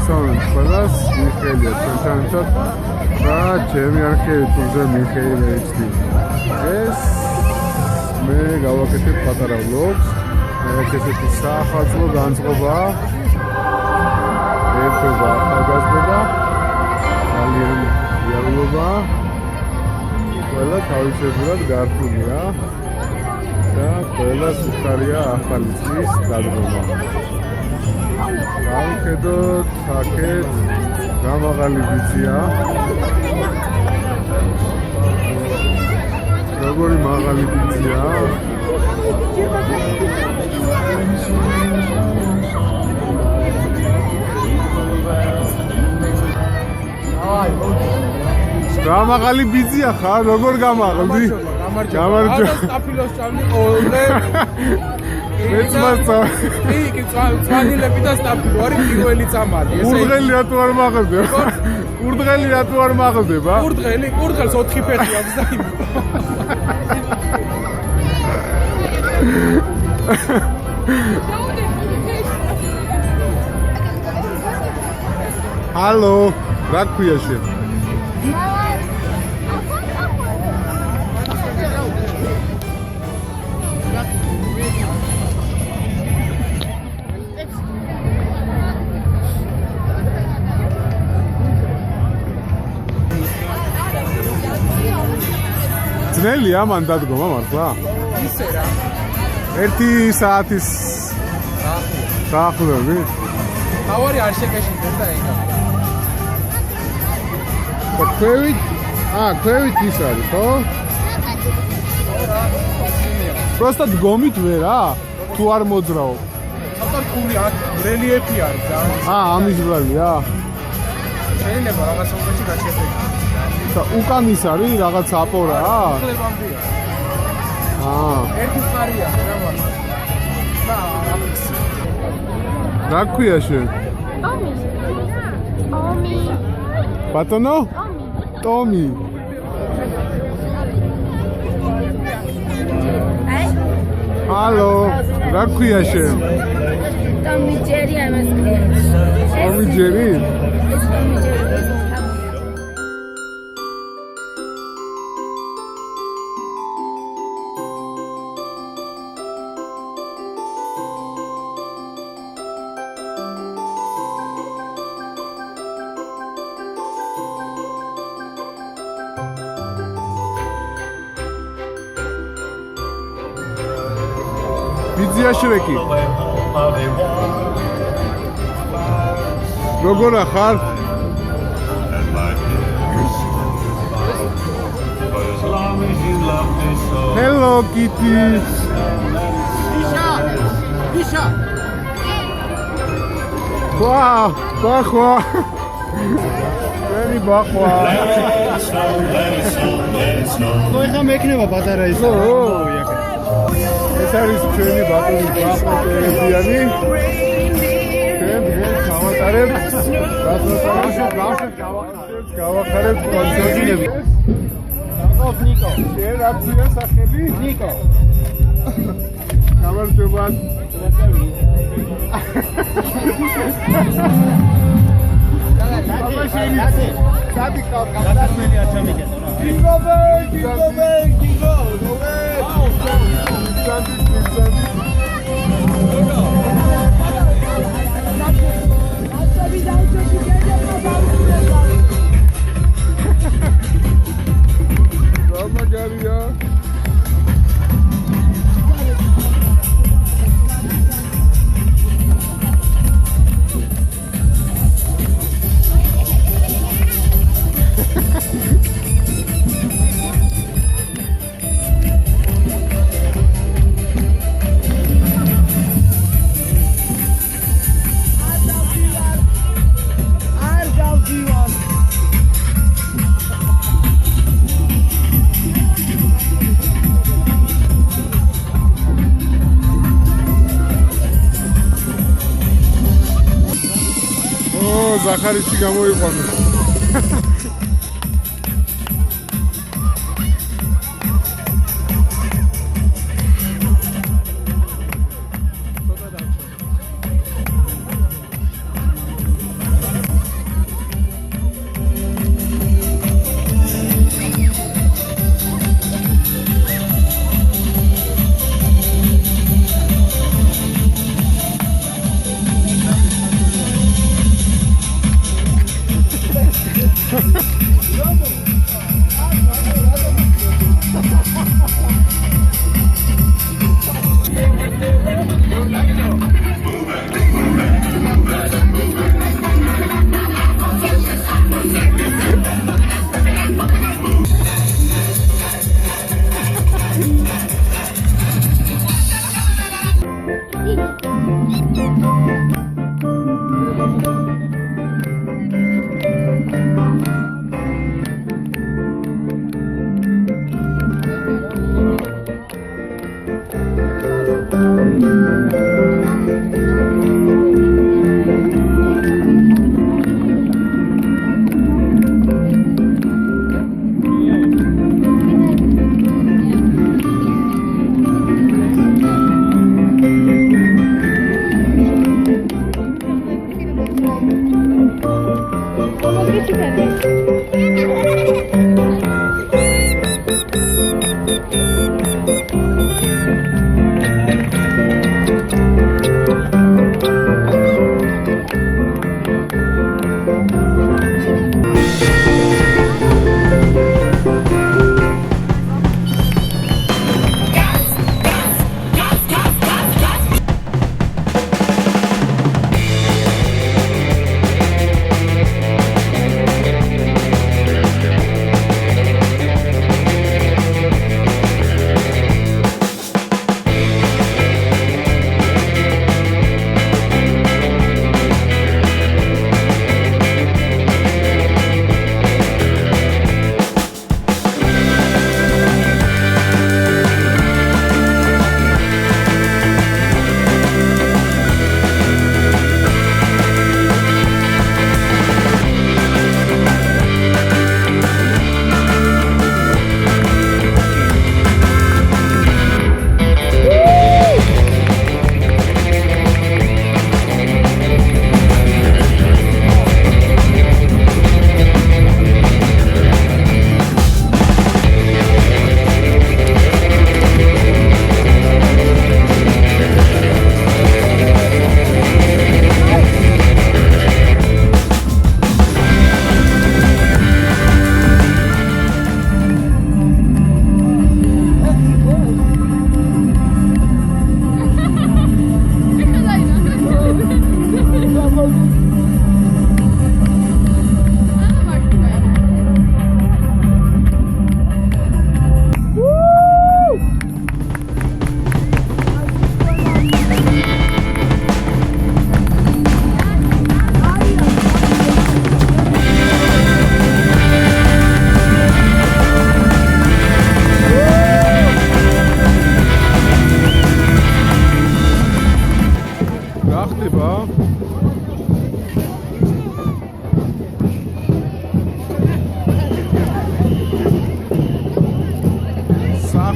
მოგესალმებით ყველას, მიხეილია ჩვენთანაც და ჩემი არქივი თურზე მიხეილი ეჩდი. ეს მე გავაკეთებ პატარა ვლოგს, ესეთი საახალწლო განწყობა, ერთობა ახალგაზრდა, ძალიან რეალობა, ყველა თავისებურად გართულია და ყველას უხარია ახალი წლის დადგომა. გავხედოთ, აქეთ გამაღალი ბიძია. როგორი მაღალი ბიძია. გამაღალი ბიძია ხარ, როგორ გამაღლდი? გამარჯობა. სტაფილოს წამი ყოველდღე. ეცმასა. იქ წვანილები და სტაფილო არის პირველი წამალი. ურდღელი რატო არ მაღლდება? ურდღელი რატო არ მაღლდება? ურდღელს 4 ფეხი აქვს და იმ. ჰალო, რა ქვია შენ? ძნელია მან დადგომა მართლა? ისე რა. 1 საათის დაახლოებით. თავარი არ შეკეშინდეს და ეგა. ქვევით? ქვევით ის არის, ხო? პროსტად გომით ვერა? თუ არ მოძრაო. ცოტა რთული რელიეფი არის და. ამის ბრალია. შეიძლება რაღაც უკეთში გაჩერდეს. და უკან ის არის რაღაც აპორა? ხლებამდეა. ერთი ხარია რა ვარ. და რა ქვია შენ? ტომი. ბატონო? ტომი. ჰალო, რა ქვია შენ? ტომი ჯერი ამას. ტომი ჯერი? ბიძია შვეკი. როგორ ახარ? Hello Kitty. იშა. ბახვა. ვერი ბახვა. ხოიხა მექნება პატარა ის. ეს არის ჩვენი ბატონი ბახვა-ტერებიანი. ჩვენ გავატარებ გავახარებ კონცერტები. ნიკო. შენ რა ქვია სახელი? ნიკო. გამარჯობა. Sabe qual é ზახარიში გამოიყვანო.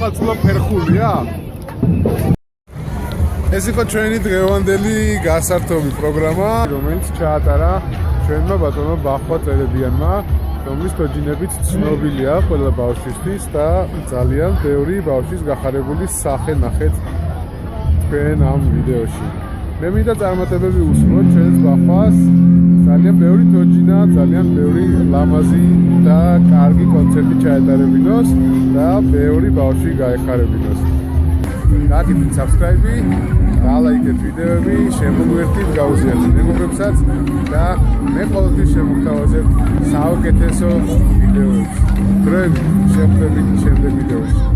საყაწლო ფერხულია. ეს იყო ჩვენი დღევანდელი გასართობი პროგრამა, რომელიც ჩაატარა ჩვენმა ბატონმა ბახვა წერებიანმა, რომლის თოჯინებით ცნობილია ყველა ბავშვისთვის და ძალიან ბევრი ბავშვის გახარებული სახე ნახეთ თქვენ ამ ვიდეოში. მე მინდა წარმატებები უსურვოთ ჩვენს ბახვას, ძალიან ბევრი თოჯინა, ძალიან ბევრი ლამაზი და კარგი კონცერტი ჩაეტარებინოს და ბევრი ბავშვი გაეხარებინოს. დაგიდეთ subscribe-ი, დალაიქეთ ვიდეოები, შემოგვერთით, გაუზიარეთ მეგობრებსაც და მე ყოველთვის შემოგთავაზებ საუკეთესო ვიდეოებს. დროებით შეხვდებით შემდეგ ვიდეოში.